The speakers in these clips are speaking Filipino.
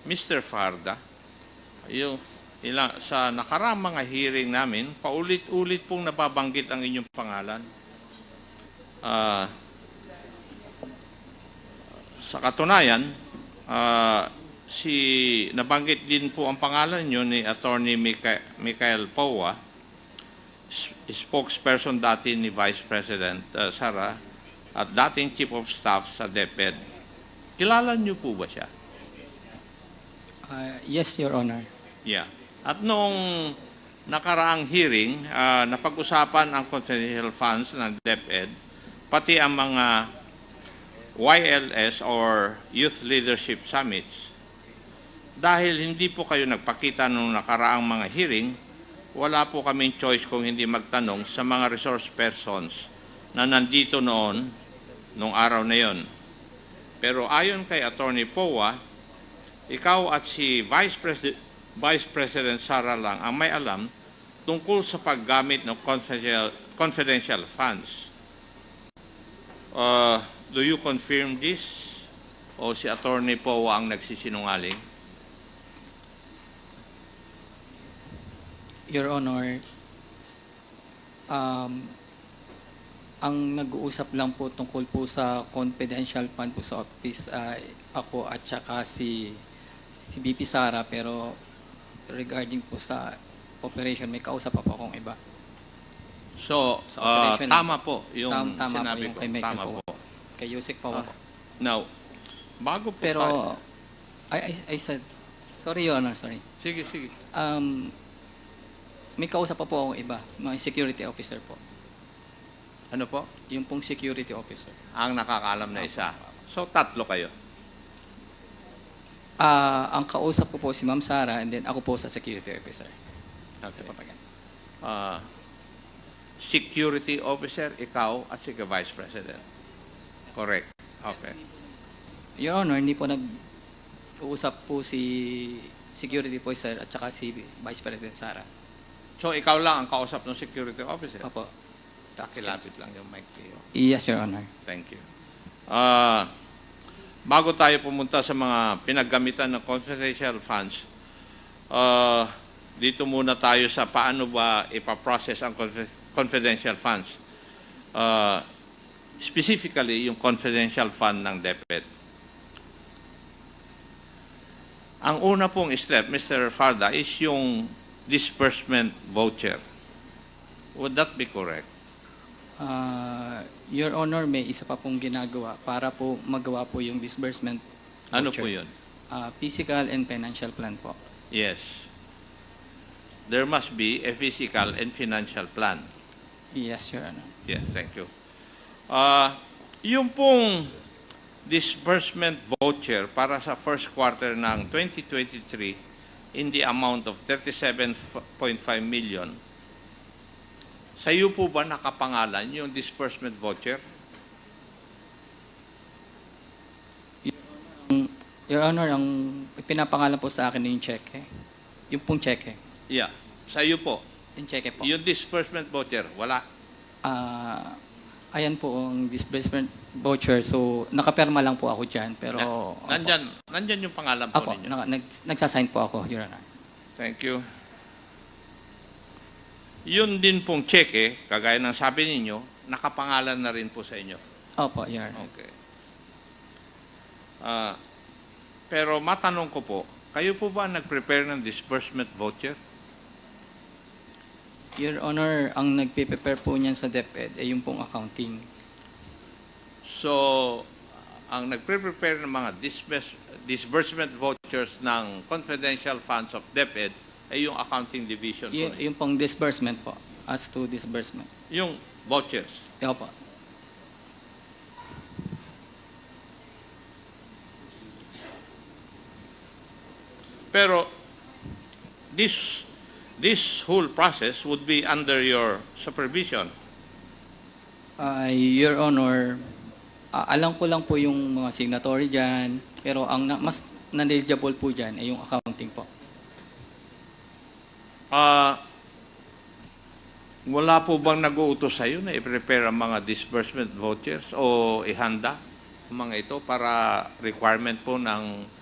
Mr. Farda, sa nakaraang mga hearing namin, paulit-ulit pong nababanggit ang inyong pangalan. Sa katunayan, nabanggit din po ang pangalan nyo ni Attorney Michael Powa, spokesperson dati ni Vice President Sara at dating Chief of Staff sa DepEd. Kilala niyo po ba siya? Yes, Your Honor. Yeah. At noong nakaraang hearing, napag-usapan ang confidential funds ng DepEd, pati ang mga YLS or Youth Leadership Summits. Dahil hindi po kayo nagpakita noong nakaraang mga hearing, wala po kaming choice kung hindi magtanong sa mga resource persons na nandito noon, nung araw na yon. Pero ayon kay Attorney Powa, ikaw at si Vice President Sara lang ang may alam tungkol sa paggamit ng confidential funds. Do you confirm this? O si Attorney Powa ang nagsisinungaling? Your Honor, ang nag-uusap lang po tungkol po sa confidential fund po sa office ako at saka si BP Sara, pero regarding po sa operation, may kausap pa po akong iba. So, tama po yung tama sinabi po yung ko. kay Michael Tama po. po. Kay Yusek po. Now, bago po Pero, tayo. I said, sorry Your Honor, sorry. Sige, sige. May kausap pa po akong iba, mga security officer po. Ano po? Yung pong security officer. Ang nakakaalam na isa. So, tatlo kayo. Ang kausap ko po si Ma'am Sara and then ako po sa security officer. Okay. Security officer, ikaw at si Vice President. Correct. Okay. Your Honor, hindi po nag-uusap po si security officer at saka si Vice President Sara. So, ikaw lang ang kausap ng security officer? Opo. Kilapit lang yung mic kayo. Yes, Your Honor. Thank you. Bago tayo pumunta sa mga pinaggamitan ng confidential funds, dito muna tayo sa paano ba ipaprocess ang confidential funds. Specifically, yung confidential fund ng DepEd. Ang una pong step, Mr. Farda, is yung disbursement voucher. Would that be correct? Your Honor, may isa pa pong ginagawa para po magawa po yung disbursement voucher. Ano po yun? Physical and financial plan po. Yes. There must be a physical and financial plan. Yes, Your Honor. Yes, thank you. Yung pong disbursement voucher para sa first quarter ng 2023 in the amount of 37.5 million, sa iyo po ba nakapangalan yung disbursement voucher? Your Honor, ang pinapangalan po sa akin yung cheque. Yung pong cheque. Yeah. Sa iyo po. Yung cheque po. Yung disbursement voucher, wala. Ayan po ang disbursement voucher. So, nakaperma lang po ako dyan. Pero, nandyan yung pangalan po Apo, ninyo. nagsasign po ako, Your Honor. Thank you. Yun din pong cheque, kagaya ng sabi ninyo, nakapangalan na rin po sa inyo. Opo, Your Honor. Okay. Pero matanong ko po, kayo po ba nag-prepare ng disbursement voucher? Your Honor, ang nagpe-prepare po niyan sa DepEd ay yung pong accounting. So, ang nagpre-prepare ng mga disbursement vouchers ng confidential funds of DepEd ay yung accounting division po. Yung pong disbursement po, as to disbursement. Yung vouchers. Opo. Pero this whole process would be under your supervision. Your Honor, alam ko lang po yung mga signatory dyan, pero ang mas knowledgeable po dyan ay yung accounting po. Wala po bang nag-uutos sa iyo na i-prepare ang mga disbursement vouchers o ihanda ang mga ito para requirement po ng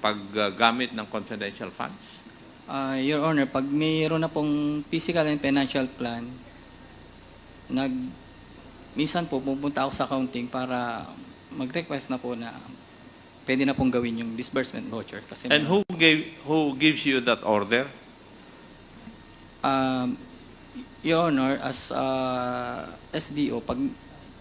paggamit ng confidential funds? Your Honor, pag mayroon na pong physical and financial plan, minsan po pupunta ako sa accounting para mag-request na po na pwede na pong gawin yung disbursement voucher. Kasi And who gives you that order? Your Honor, as SDO, pag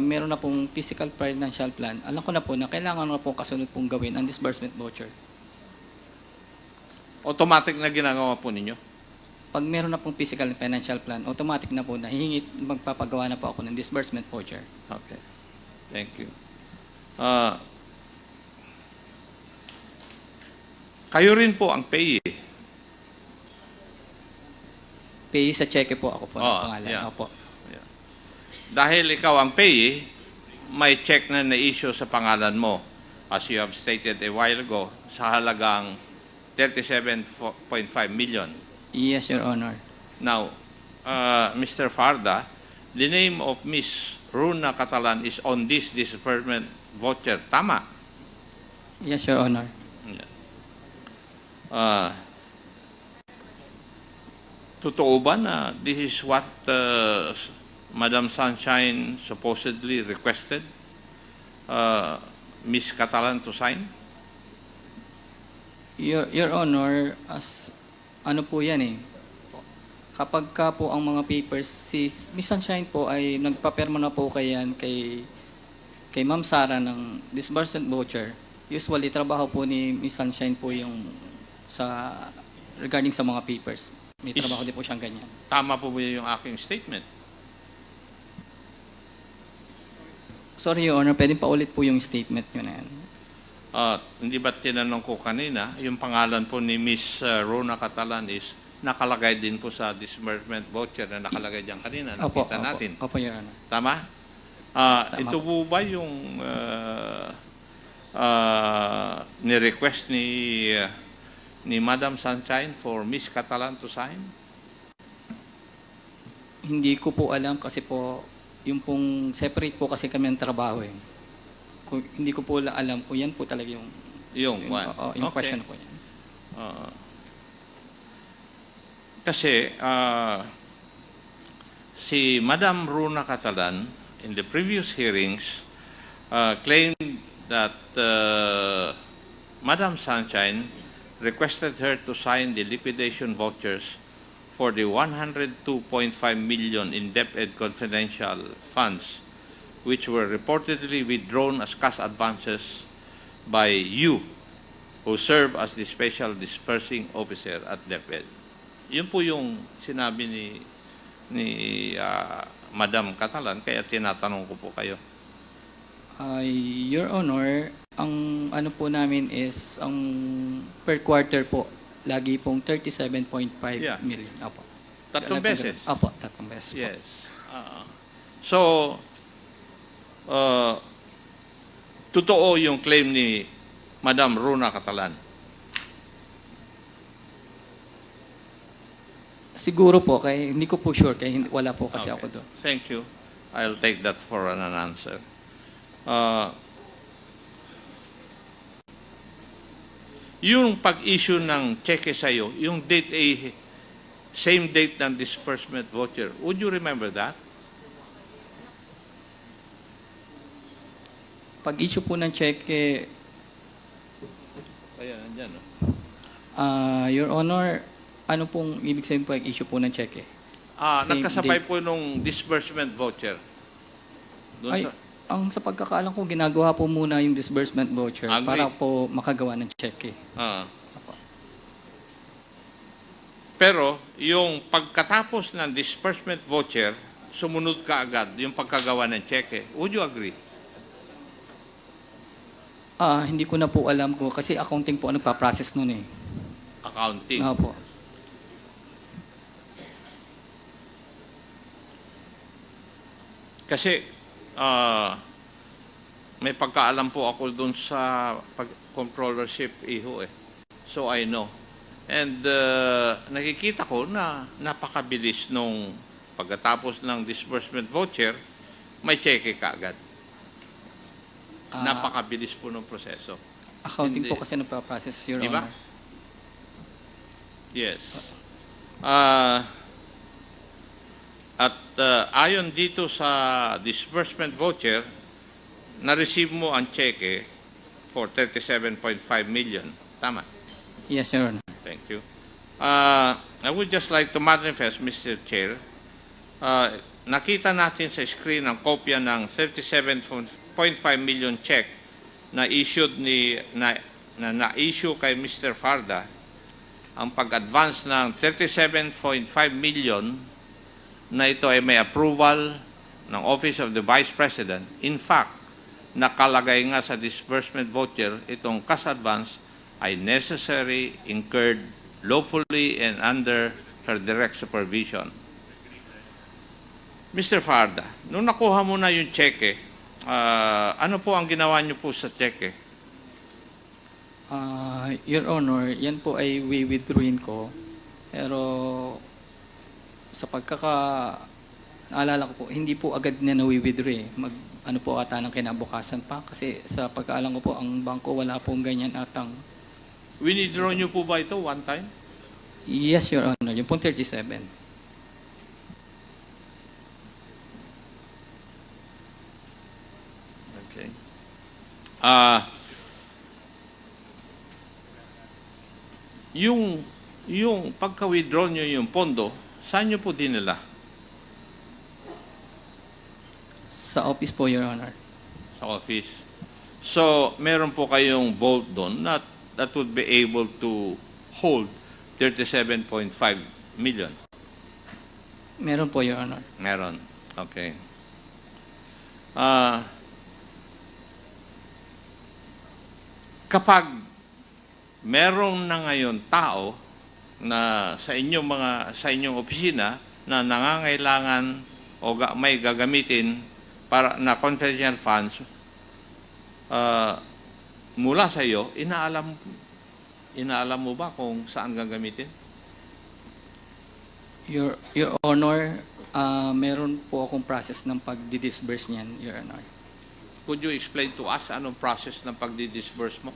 meron na pong physical financial plan, alam ko na po na kailangan na pong kasunod pong gawin ang disbursement voucher. Automatic na ginagawa po ninyo? Pag meron na pong physical and financial plan, automatic na po na magpapagawa na po ako ng disbursement voucher. Okay. Thank you. Kayo rin po ang payee. Pay sa cheque po ako po ng pangalan. Yeah. Opo. Yeah. Dahil ikaw ang payee, may check na na-issue sa pangalan mo, as you have stated a while ago, sa halagang 37.5 million. Yes, Your Honor. Now, Mr. Farda, the name of Miss Runa Catalan is on this disbursement voucher. Tama? Yes, Your Honor. Totoo ba na this is what Madam Sunshine supposedly requested Miss Catalan to sign? Your Honor, as ano po yan eh, kapag ka po ang mga papers, si Miss Sunshine po ay nagpaperma na po kay Ma'am Sara ng disbursement voucher. Usually, trabaho po ni Miss Sunshine po yung regarding sa mga papers. May trabaho din po siyang ganyan. Tama po ba yung aking statement? Sorry, Your Honor, pwedeng pa ulit po yung statement nyo na yan. Hindi ba tinanong ko kanina, yung pangalan po ni Miss Rona Catalan is nakalagay din po sa disbursement voucher na nakalagay diyan kanina. Nakita natin. Opo, Your Honor. Tama? Tama. Ito po ba yung ni-request ni Madam Sunshine for Miss Catalan to sign? Hindi ko po alam kasi po, yung pong separate po kasi kami ng trabaho eh. Hindi ko po alam kung yan po talaga yung Yung okay. Question po yan. Kasi si Madam Runa Catalan in the previous hearings claimed that Madam Sunshine requested her to sign the liquidation vouchers for the 102.5 million in DepEd confidential funds, which were reportedly withdrawn as cash advances by you, who serve as the special dispersing officer at DepEd. Yun po yung sinabi ni Madam Catalan, kaya tinatanong ko po kayo. Your Honor, ang ano po namin is, ang per quarter po, lagi pong 37.5 Yeah. million. Opo. Tatlong beses? Opo, tatlong beses po. Yes. So, totoo yung claim ni Madam Runa Catalan. Siguro po, kaya hindi ko po sure, kaya wala po kasi Okay. ako doon. Thank you. I'll take that for an answer. Yung pag-issue ng cheque sa'yo, yung date ay same date ng disbursement voucher. Would you remember that? Pag-issue po ng cheque, Ayan, andyan. No? Your Honor, ano pong ibig sabihin po pag-issue po ng cheque? Same Nagkasabay date. po nung disbursement voucher. Doon Ay, ang sa pagkakaalam ko, ginagawa po muna yung disbursement voucher Agree. para po makagawa ng cheque. Opo. Pero yung pagkatapos ng disbursement voucher, sumunod ka agad yung pagkagawa ng cheque. Would you agree? Hindi ko na po alam ko kasi accounting po ang nagpa-process nun eh. Accounting. Opo. Kasi may pagkaalam po ako dun sa controllership iho eh. So I know. And nakikita ko na napakabilis nung pagkatapos ng disbursement voucher, may cheque ka agad. Ah, Napakabilis po ng proseso. Accounting Hindi. po kasi nagpa-process, Your Di ba? Honor. Yes. Ayon dito sa disbursement voucher, na-receive mo ang cheque for 37.5 million. Tama. Yes, Your Honor. Thank you. I would just like to manifest, Mr. Chair, nakita natin sa screen ang kopya ng 37.5 million check na issued na-issue kay Mr. Farda. Ang pag-advance ng 37.5 million na ito ay may approval ng Office of the Vice President. In fact, nakalagay nga sa disbursement voucher itong cash advance ay necessary, incurred lawfully and under her direct supervision. Mr. Farda, nung nakuha mo na yung cheque, ano po ang ginawa niyo po sa cheque? Your Honor, yan po ay withdrawin ko. Pero sa naalala ko po, hindi po agad na na-withdraw eh. Ano po ata ng kinabukasan pa. Kasi sa pagkaalam ko po, ang bangko wala pong ganyan atang. Winidraw niyo po ba ito one time? Yes, Your Honor. Yung pong 37. Okay. Yung pagka-withdraw nyo yung pondo, saan nyo po dinala? Sa office po, Your Honor. Sa office. So, meron po kayong vault doon that would be able to hold 37.5 million. Meron po, Your Honor. Meron. Okay. Kapag merong na ngayon tao na sa inyong opisina na nangangailangan o may gagamitin para na confidential funds mula sa iyo, inaalam mo ba kung saan gagamitin? Your Honor, meron po akong process ng pag-disburse niyan, Your Honor. Could you explain to us anong process ng pagdi-disburse mo?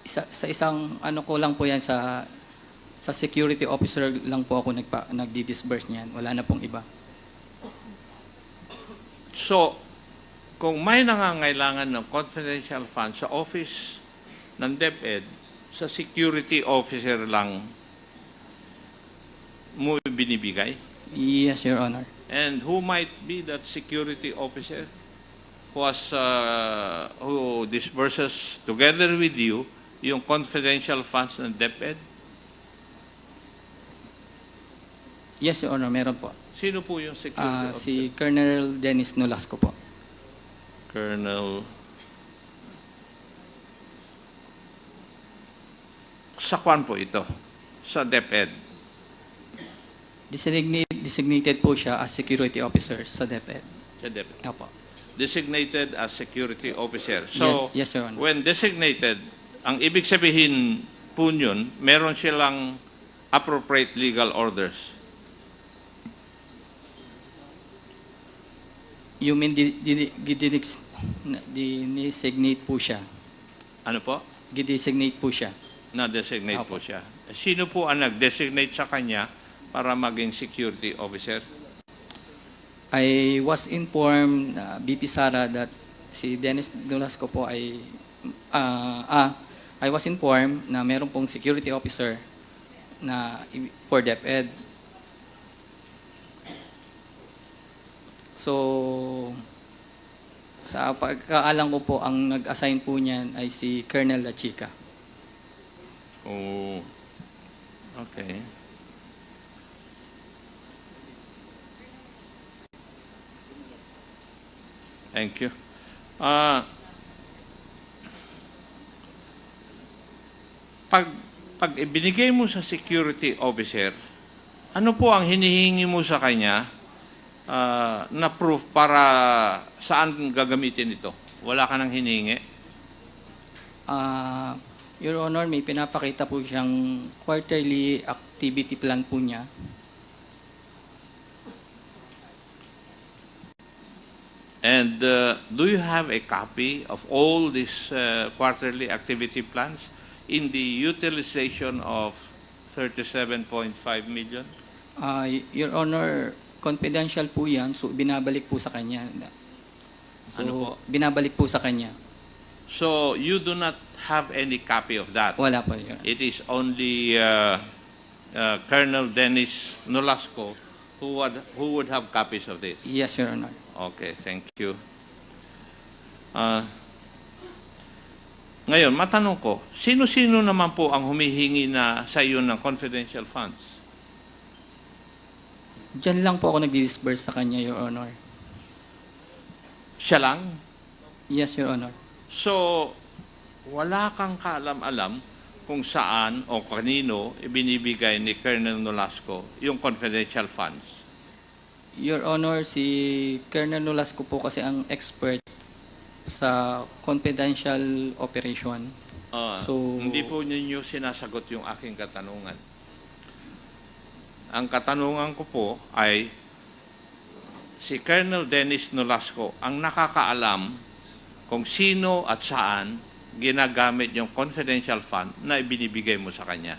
Sa isang ano ko lang po yan sa security officer lang po ako nagdi-disburse niyan. Wala na pong iba. So, kung may nangangailangan ng confidential funds sa office ng DepEd, sa security officer lang mo binibigay? Yes, Your Honor. And who might be that security officer who disburses together with you yung confidential funds ng DepEd? Yes, Your Honor, meron po. Sino po yung security officer? Si Colonel Dennis Nolasco po. Colonel. Sa kwan po ito? Sa DepEd? Designated po siya as security officer sa DepEd. Sa DepEd. Opo. Designated as security officer. So, yes, Your Honor. when designated, ang ibig sabihin po yun, meron silang appropriate legal orders. You mean designate po siya? Ano po? Designate po siya. Na-designate Opo. po siya. Sino po ang nag-designate sa kanya para maging security officer? I was informed, BP Sara, that si Dennis Nolasco po I was informed na meron pong security officer na for DepEd. So, sa pagkaalam ko po, ang nag-assign po niyan ay si Colonel La Chica. Oh, okay. Thank you. Pag ibinigay mo sa security officer, ano po ang hinihingi mo sa kanya na proof para saan gagamitin ito? Wala ka nang hinihingi? Your Honor, may pinapakita po siyang quarterly activity plan po niya. And do you have a copy of all these quarterly activity plans in the utilization of 37.5 million? Your Honor, confidential po yan, so binabalik po sa kanya. So, Ano po? binabalik po sa kanya. So you do not have any copy of that. Wala po, Your Honor. It is only Colonel Dennis Nolasco who would have copies of this. Yes, Your Honor. Okay, thank you. Ngayon, matanong ko, sino-sino naman po ang humihingi na sa iyo ng confidential funds? Diyan lang po ako nag-disburse sa kanya, Your Honor. Siya lang? Yes, Your Honor. So, wala kang kaalam-alam kung saan o kanino ibinibigay ni Colonel Nolasco yung confidential funds. Your Honor, si Colonel Nolasco po kasi ang expert sa confidential operation. So- Hindi po ninyo sinasagot yung aking katanungan. Ang katanungan ko po ay si Colonel Dennis Nolasco ang nakakaalam kung sino at saan ginagamit yung confidential fund na ibinibigay mo sa kanya.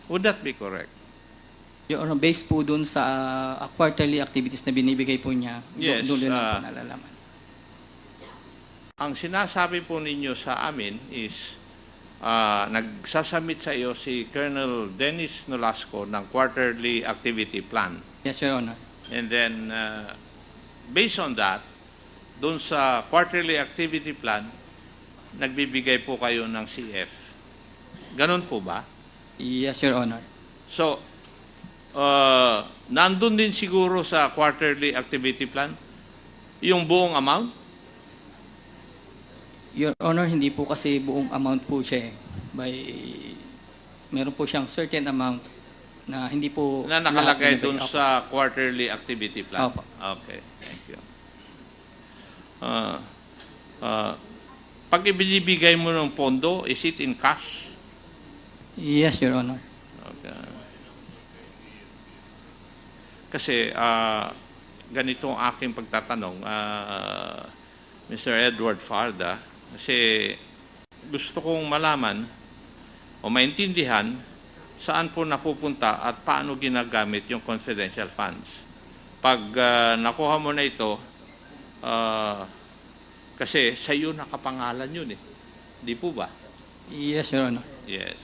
Would that be correct? Your Honor, based po dun sa quarterly activities na binibigay po niya, Yes, doon lang po nalalaman. Ang sinasabi po ninyo sa amin is nagsasubmit sa iyo si Colonel Dennis Nolasco ng quarterly activity plan. Yes, Your Honor. And then, based on that, doon sa quarterly activity plan, nagbibigay po kayo ng CF. Ganon po ba? Yes, Your Honor. So, nandun din siguro sa quarterly activity plan yung buong amount? Your Honor, hindi po kasi buong amount po siya eh. Meron po siyang certain amount na hindi po Na nakalagay lahat doon binibigay. sa quarterly activity plan? Opo. Okay, thank you. Pag ibinibigay mo ng pondo, is it in cash? Yes, Your Honor. Okay. Kasi ganito ang aking pagtatanong, Mr. Edward Farda, kasi gusto kong malaman o maintindihan saan po napupunta at paano ginagamit yung confidential funds. Pag nakuha mo na ito, kasi sa iyo nakapangalan yun eh. Di po ba? Yes, Your Honor. Yes.